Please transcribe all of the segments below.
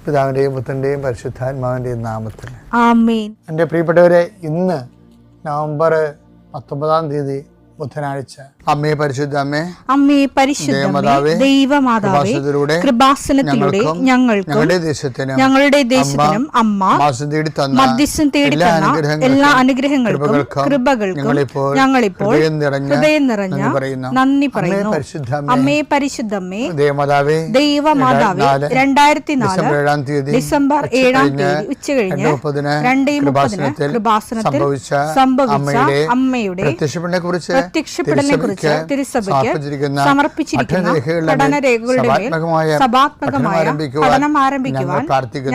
പിതാവിൻ്റെയും പുത്രൻ്റെയും പരിശുദ്ധാത്മാവിൻ്റെയും നാമത്തിൽ ആമേൻ. എൻ്റെ പ്രിയപ്പെട്ടവരെ, ഇന്ന് നവംബർ 19 ബുധനാഴ്ച. അമ്മേ പരിശുദ്ധ അമ്മേ, അമ്മേ പരിശുദ്ധ ദൈവമാതാവേ, കൃപാസനത്തിലൂടെ ഞങ്ങളുടെ ദേശത്തിനും അമ്മ മധ്യസ്ഥം തേടി തന്ന എല്ലാ അനുഗ്രഹങ്ങൾക്കും കൃപകൾക്കും ഞങ്ങളിപ്പോൾ ഹൃദയം നിറഞ്ഞ നന്ദി പറയുന്നു. അമ്മേ പരിശുദ്ധമ്മേ ദൈവമാതാവേ, 2004 ഡിസംബർ 7 ഉച്ചകഴിഞ്ഞ് 2:30 കൃപാസനത്തിൽ സംഭവിച്ച അമ്മയുടെ പ്രത്യക്ഷപ്പെടലിനെ കുറിച്ച് തിരുസഭയ്ക്ക് സമർപ്പിച്ചിരിക്കുന്ന പഠനരേഖകളുടെ മേൽ സഭാത്മകമായ പഠനം ആരംഭിക്കുവാൻ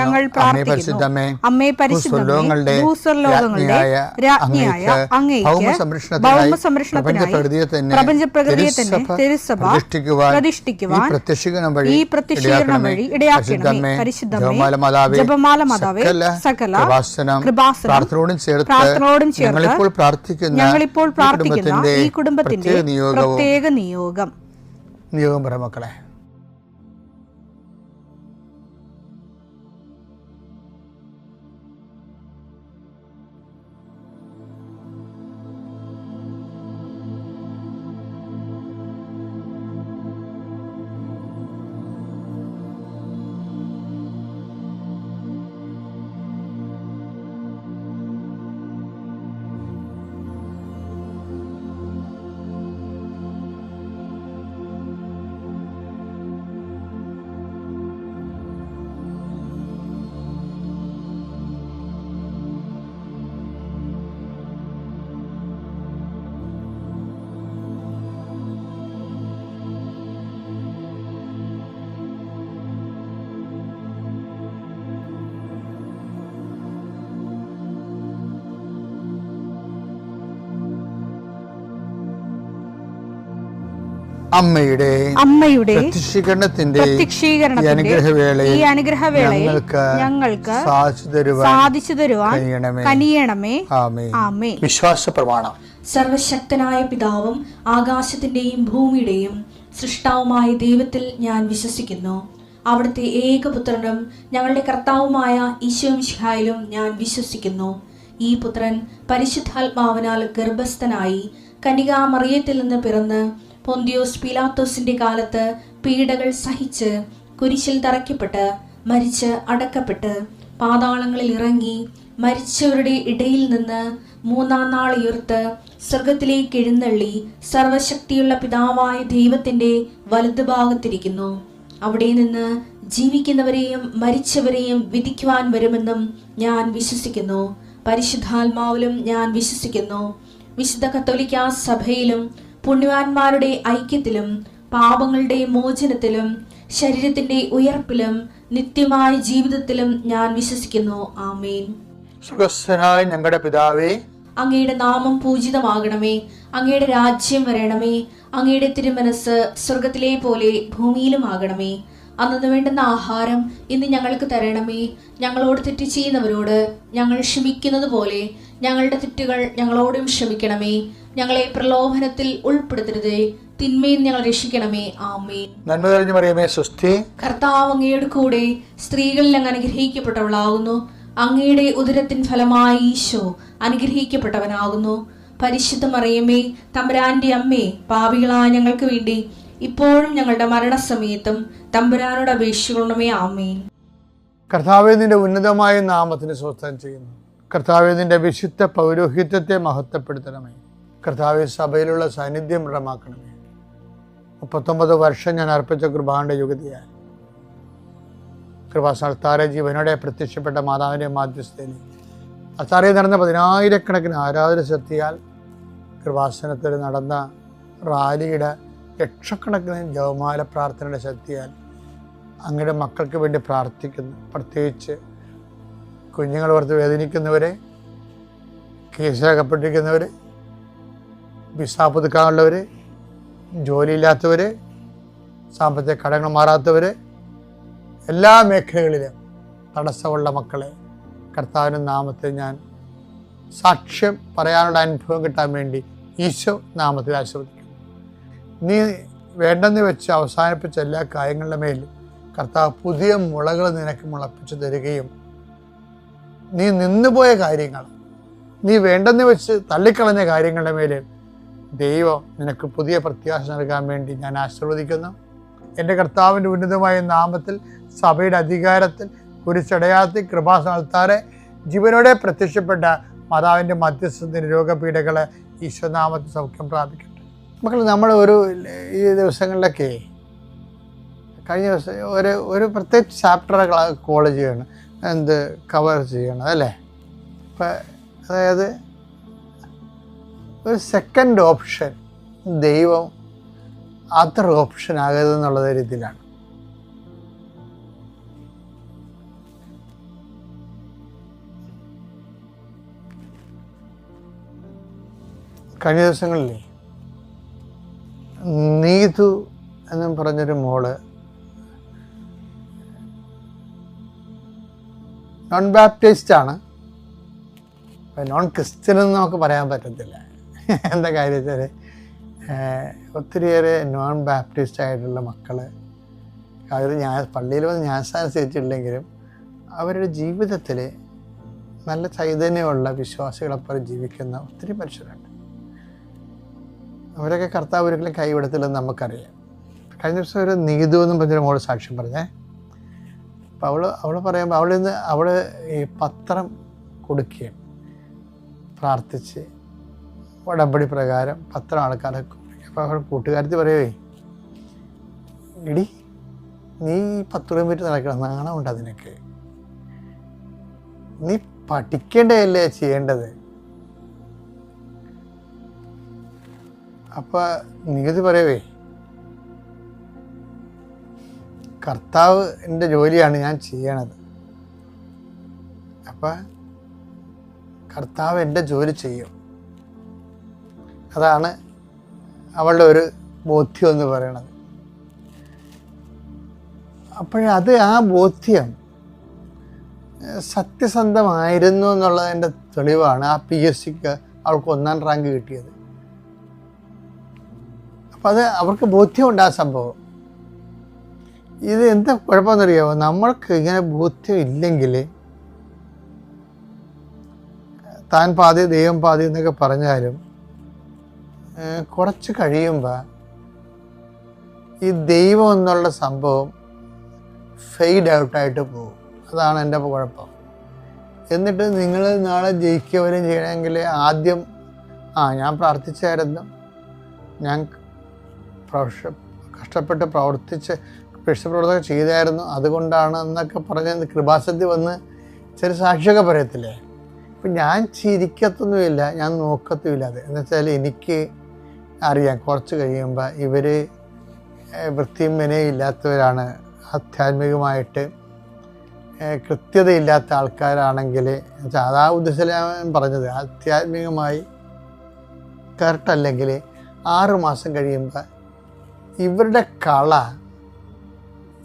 ഞങ്ങൾ പ്രാർത്ഥിക്കുന്നു. അമ്മേ പരിശുദ്ധമേ, ഭൂസ്വർലോകങ്ങളുടെ രാജ്ഞിയായ അങ്ങേയ്ക്ക് ഭൗമസംരക്ഷണത്തിനായി പ്രപഞ്ചപ്രകൃതിയെ തന്നെ തിരുസഭ പ്രതിഷ്ഠിക്കുവാൻ ഈ പ്രത്യക്ഷീകരണം വഴി ഇടയാക്കണമേ. പരിശുദ്ധമേ, ജപമാല മാതാവേ, സകല കൃപാസനം പ്രാർത്ഥനയോടും ചേർത്ത് ഞങ്ങളിപ്പോൾ പ്രാർത്ഥിക്കുന്ന ഈ കുടുംബത്തിന്റെ പ്രത്യേക നിയോഗം മക്കളെ. അമ്മയുടെ പ്രത്യക്ഷീകരണത്തിന്റെ ഈ അനുഗ്രഹവേളയിൽ ഞങ്ങൾക്ക് സാധിച്ചു തരുവാൻ കനിയണമേ. ആമേൻ. വിശ്വാസ പ്രമാണം. സർവശക്തനായ പിതാവും ആകാശത്തിന്റെയും ഭൂമിയുടെയും സൃഷ്ടാവുമായ ദൈവത്തിൽ ഞാൻ വിശ്വസിക്കുന്നു. അവിടുത്തെ ഏകപുത്രനും ഞങ്ങളുടെ കർത്താവുമായ ഈശോമിശിഹായിലും ഞാൻ വിശ്വസിക്കുന്നു. ഈ പുത്രൻ പരിശുദ്ധാത്മാവിനാൽ ഗർഭസ്ഥനായി കന്യകാമറിയത്തിൽ നിന്ന് പിറന്ന് പൊന്തിയോസ് പീലാത്തോസിന്റെ കാലത്ത് പീഡകൾ സഹിച്ച് കുരിശിൽ തറയ്ക്കപ്പെട്ട് മരിച്ച് അടക്കപ്പെട്ട് പാതാളങ്ങളിൽ ഇറങ്ങി മരിച്ചവരുടെ ഇടയിൽ നിന്ന് 3-ാം നാൾ ഉയർത്ത് സ്വർഗത്തിലേക്ക് എഴുന്നള്ളി സർവശക്തിയുള്ള പിതാവായ ദൈവത്തിന്റെ വലതുഭാഗത്തിരിക്കുന്നു. അവിടെ നിന്ന് ജീവിക്കുന്നവരെയും മരിച്ചവരെയും വിധിക്കുവാൻ വരുമെന്നും ഞാൻ വിശ്വസിക്കുന്നു. പരിശുദ്ധാത്മാവിലും ഞാൻ വിശ്വസിക്കുന്നു. വിശുദ്ധ കത്തോലിക്കാ സഭയിലും പുണ്യവാന്മാരുടെ ഐക്യത്തിലും പാപങ്ങളുടെ മോചനത്തിലും ശരീരത്തിന്റെ ഉയർപ്പിലും നിത്യമായ ജീവിതത്തിലും ഞാൻ വിശ്വസിക്കുന്നു. ആമേൻ. സുഖസ്ഥനായ ഞങ്ങളുടെ പിതാവേ, അങ്ങയുടെ നാമം പൂജിതമാകണമേ. അങ്ങയുടെ രാജ്യം വരണമേ. അങ്ങയുടെ തിരുമനസ് സ്വർഗത്തിലെ പോലെ ഭൂമിയിലും ആകണമേ. അന്നു വേണ്ടുന്ന ആഹാരം ഇന്ന് ഞങ്ങൾക്ക് തരണമേ. ഞങ്ങളോട് തെറ്റ് ചെയ്യുന്നവരോട് ഞങ്ങൾ ക്ഷമിക്കുന്നത് പോലെ ഞങ്ങളുടെ തെറ്റുകൾ ഞങ്ങളോടും ക്ഷമിക്കണമേ. ഞങ്ങളെ പ്രലോഭനത്തിൽ ഉൾപ്പെടുത്തരുതേ, തിന്മയിൽ ഞങ്ങൾ രക്ഷിക്കണമേ. ആമേൻ. നന്മ നിറഞ്ഞ മറിയമേ, സ്വസ്തി. കർത്താവ് അങ്ങയുടെ കൂടെ സ്ത്രീകളിൽ അങ്ങ് അനുഗ്രഹിക്കപ്പെട്ടവളാകുന്നു. അങ്ങയുടെ ഉദരത്തിൻ ഫലമായി ഈശോ അനുഗ്രഹിക്കപ്പെട്ടവനാകുന്നു. പരിശുദ്ധ മറിയമേ, തമ്പുരാന്റെ അമ്മേ, പാപികളായ ഞങ്ങൾക്ക് വേണ്ടി ഇപ്പോഴും ഞങ്ങളുടെ മരണസമയത്തും തമ്പുരാനോട് അപേക്ഷിക്കണമേ. ആമേൻ. കർത്താവേ, നിന്റെ ഉന്നതമായ നാമത്തിന് സ്വസ്ഥം ചെയ്യുന്നു. കർത്താവേ, നിന്റെ വിശുദ്ധ പൗരോഹിത്യത്തെ മഹത്വപ്പെടുത്തണമേ. കർത്താവേ, സഭയിലുള്ള സാന്നിധ്യം ദൃഢമാക്കണമേ. 39 വർഷം ഞാൻ അർപ്പിച്ച കൃപാന്റെ യുഗതിയാൽ കൃപാസ്ഥാന ജീവനോടെ പ്രത്യക്ഷപ്പെട്ട മാതാവിൻ്റെ മാധ്യസ്ഥയിൽ അത്താറയിൽ നടന്ന 10,000 ആരാധന ശക്തിയാൽ കൃപാസനത്തിൽ നടന്ന റാലിയുടെ ലക്ഷക്കണക്കിന് ജപമാല പ്രാർത്ഥനയുടെ ശക്തിയാൽ അങ്ങയുടെ മക്കൾക്ക് വേണ്ടി പ്രാർത്ഥിക്കുന്നു. പ്രത്യേകിച്ച് കുഞ്ഞുങ്ങൾ ഓർത്ത് വേദനിക്കുന്നവരെ, കേസിലകപ്പെട്ടിരിക്കുന്നവർ, വിസ പുതുക്കാനുള്ളവർ, ജോലിയില്ലാത്തവർ, സാമ്പത്തിക കടങ്ങൾ മാറാത്തവർ, എല്ലാ മേഖലകളിലും തടസ്സമുള്ള മക്കളെ കർത്താവിൻ്റെ നാമത്തിൽ ഞാൻ സാക്ഷ്യം പറയാനുള്ള അനുഭവം കിട്ടാൻ വേണ്ടി ഈശോ നാമത്തിൽ ആശീർവദിക്കുന്നു. നീ വേണ്ടെന്ന് വെച്ച് അവസാനിപ്പിച്ച എല്ലാ കാര്യങ്ങളുടെ മേലും കർത്താവ് പുതിയ മുളകൾ നിനക്ക് മുളപ്പിച്ചു തരികയും നീ നിന്നുപോയ കാര്യങ്ങൾ, നീ വേണ്ടെന്ന് വെച്ച് തള്ളിക്കളഞ്ഞ കാര്യങ്ങളുടെ മേലെ ദൈവം നിനക്ക് പുതിയ പ്രത്യാശ നൽകാൻ വേണ്ടി ഞാൻ ആശീർവദിക്കുന്നു. എൻ്റെ കർത്താവിൻ്റെ ഉന്നതമായ നാമത്തിൽ, സഭയുടെ അധികാരത്തിൽ, കുരിശടയാളത്തിൽ, കൃപാസനത്താറെ ജീവനോടെ പ്രത്യക്ഷപ്പെട്ട മാതാവിൻ്റെ മധ്യസ്ഥത്തിന് രോഗപീഠകളെ ഈശ്വരനാമത്തിൽ സൗഖ്യം പ്രാപിക്കട്ടെ. മക്കൾ, നമ്മൾ ഈ ദിവസങ്ങളിലൊക്കെ കഴിഞ്ഞ ദിവസം ഒരു പ്രത്യേക ചാപ്റ്റർ കോളേജ് ചെയ്യണം, കവർ ചെയ്യണം അല്ലേ. ഇപ്പം അതായത് ഒരു സെക്കൻഡ് ഓപ്ഷൻ ദൈവം അതർ ഓപ്ഷൻ ആകരുതെന്നുള്ള രീതിയിലാണ്. കഴിഞ്ഞ ദിവസങ്ങളിലേ നീതു എന്നും പറഞ്ഞൊരു മോള് നോൺ ബാപ്റ്റിസ്റ്റ് ആണ്. നോൺ ക്രിസ്ത്യൻ എന്ന് നമുക്ക് പറയാൻ പറ്റത്തില്ല. എന്താ കാര്യം വെച്ചാൽ ഒത്തിരിയേറെ നോൺ ബാപ്റ്റിസ്റ്റ് ആയിട്ടുള്ള മക്കൾ അവർ പള്ളിയിൽ വന്ന് ജ്ഞാനസ്നാനം സ്വീകരിച്ചിട്ടില്ലെങ്കിലും അവരുടെ ജീവിതത്തിൽ നല്ല ചൈതന്യമുള്ള വിശ്വാസികളെപ്പോലെ ജീവിക്കുന്ന ഒത്തിരി മനുഷ്യരുണ്ട്. അവരൊക്കെ കർത്താവ് ഒരിക്കലും കൈവിടത്തില്ലെന്ന് നമുക്കറിയാം. കഴിഞ്ഞ ദിവസം ഒരു നീതു എന്നും പറഞ്ഞൊരു മോള് സാക്ഷ്യം പറഞ്ഞേ. അപ്പോൾ അവൾ പറയുമ്പോൾ അവൾ ഈ പത്രം കൊടുക്കുകയും പ്രാർത്ഥിച്ച് ഉടമ്പടി പ്രകാരം പത്രം ആൾക്കാരൊക്കെ കൊടുക്കും. അപ്പോൾ അവൾ കൂട്ടുകാരത്തി പറയുവേ, എടി നീ 10 കിലോമീറ്റർ നടക്കണം, നാണമുണ്ട് അതിനൊക്കെ, നീ പഠിക്കേണ്ടതല്ലേ ചെയ്യേണ്ടത്. അപ്പോൾ നീതി പറയവേ, കർത്താവിൻ്റെ ജോലിയാണ് ഞാൻ ചെയ്യണത്. അപ്പം കർത്താവ് എൻ്റെ ജോലി ചെയ്യും. അതാണ് അവളുടെ ഒരു ബോധ്യം എന്ന് പറയണത്. അപ്പോഴത് ആ ബോധ്യം സത്യസന്ധമായിരുന്നു എന്നുള്ളതിൻ്റെ തെളിവാണ് ആ PSCക്ക് അവൾക്ക് 1ാം റാങ്ക് കിട്ടിയത്. അപ്പം അത് അവർക്ക് ബോധ്യമുണ്ട് ആ സംഭവം. ഇത് എന്താ കുഴപ്പമെന്നറിയാമോ, നമ്മൾക്ക് ഇങ്ങനെ ബോധ്യം ഇല്ലെങ്കിൽ താൻ പാതി ദൈവം പാതി എന്നൊക്കെ പറഞ്ഞാലും കുറച്ച് കഴിയുമ്പോൾ ഈ ദൈവം എന്നുള്ള സംഭവം ഫെയ്ഡ് ഔട്ടായിട്ട് പോകും. അതാണ് എൻ്റെ കുഴപ്പം. എന്നിട്ട് നിങ്ങൾ നാളെ ജയിക്കുകവരും ചെയ്യണമെങ്കിൽ ആദ്യം ഞാൻ പ്രാർത്ഥിച്ചായിരുന്നു, ഞാൻ കഷ്ടപ്പെട്ട് പ്രവർത്തിച്ച് പ്രവർത്തനം ചെയ്തായിരുന്നു, അതുകൊണ്ടാണ് എന്നൊക്കെ പറഞ്ഞ് കൃപാസനത്തിൽ വന്ന് ചെറിയ സാക്ഷിയൊക്കെ പറയത്തില്ലേ. ഇപ്പം ഞാൻ ചിരിക്കത്തൊന്നുമില്ല, ഞാൻ നോക്കത്തുമില്ല. അത് എന്നുവെച്ചാൽ എനിക്ക് അറിയാം കുറച്ച് കഴിയുമ്പോൾ ഇവർ വൃത്തിയും മെനയും ഇല്ലാത്തവരാണ്, ആധ്യാത്മികമായിട്ട് കൃത്യതയില്ലാത്ത ആൾക്കാരാണെങ്കിൽ, അതാ ഉദ്ദേശം പറഞ്ഞത്, ആധ്യാത്മികമായി കറക്റ്റല്ലെങ്കിൽ 6 മാസം കഴിയുമ്പോൾ ഇവരുടെ കള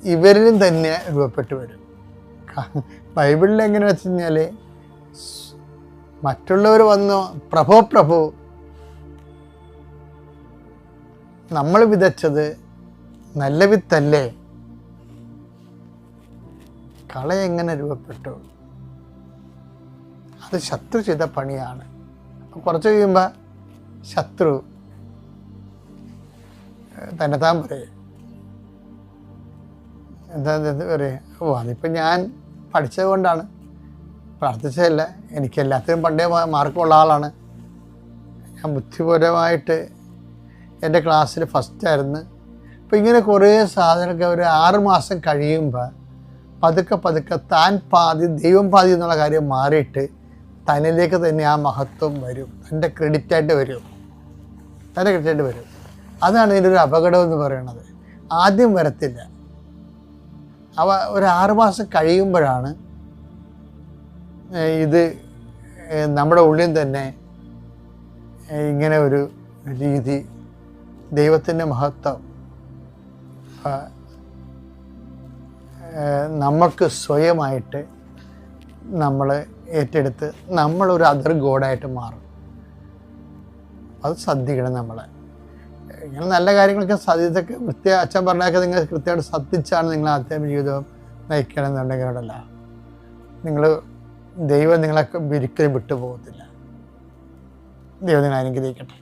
ഇവരിലും തന്നെ രൂപപ്പെട്ടു വരും. ബൈബിളിൽ എങ്ങനെ വെച്ച് കഴിഞ്ഞാൽ മറ്റുള്ളവർ വന്നു പ്രഭു നമ്മൾ വിതച്ചത് നല്ല വിത്തല്ലേ, കള എങ്ങനെ രൂപപ്പെട്ടു, അത് ശത്രു ചെയ്ത പണിയാണ്. അപ്പം കുറച്ച് കഴിയുമ്പോൾ ശത്രു തന്നെത്താൻ പറയും, എന്താ പറയും, അതിപ്പോൾ ഞാൻ പഠിച്ചത് കൊണ്ടാണ്, പ്രാർത്ഥിച്ചതല്ല, എനിക്കെല്ലാത്തിനും പണ്ടേ മാർക്കുള്ള ആളാണ്, ഞാൻ ബുദ്ധിപരമായിട്ട് എൻ്റെ ക്ലാസ്സിൽ ഫസ്റ്റായിരുന്നു. അപ്പോൾ ഇങ്ങനെ കുറേ സാധനമൊക്കെ ഒരു 6 മാസം കഴിയുമ്പോൾ പതുക്കെ താൻ പാതി ദൈവം പാതി എന്നുള്ള കാര്യം മാറിയിട്ട് തന്നിലേക്ക് തന്നെ ആ മഹത്വം വരും, തൻ്റെ ക്രെഡിറ്റായിട്ട് വരും. അതാണ് ഇതിൻ്റെ ഒരു അപകടം എന്ന് പറയുന്നത്. ആദ്യം വരത്തില്ല, ഒരു 6 മാസം കഴിയുമ്പോഴാണ് ഇത് നമ്മുടെ ഉള്ളിൽ തന്നെ ഇങ്ങനെ ഒരു രീതി, ദൈവത്തിൻ്റെ മഹത്വം നമുക്ക് സ്വയമായിട്ട് നമ്മൾ ഏറ്റെടുത്ത് നമ്മളൊരു അതർ ഗോഡായിട്ട് മാറും. അത് ശ്രദ്ധിക്കണം. നമ്മളെ ഇങ്ങനെ നല്ല കാര്യങ്ങളൊക്കെ സത്യത്തൊക്കെ അച്ഛൻ പറഞ്ഞൊക്കെ നിങ്ങൾ കൃത്യമായിട്ട് ശ്രദ്ധിച്ചാണ് നിങ്ങൾ ആത്മീയ ജീവിതം നയിക്കണമെന്നുണ്ടെങ്കിൽ അവിടെയല്ല, ദൈവം നിങ്ങളെ ഒരിക്കലും വിട്ടുപോകത്തില്ല. ദൈവം നിങ്ങൾ അനുഗ്രഹിക്കട്ടെ.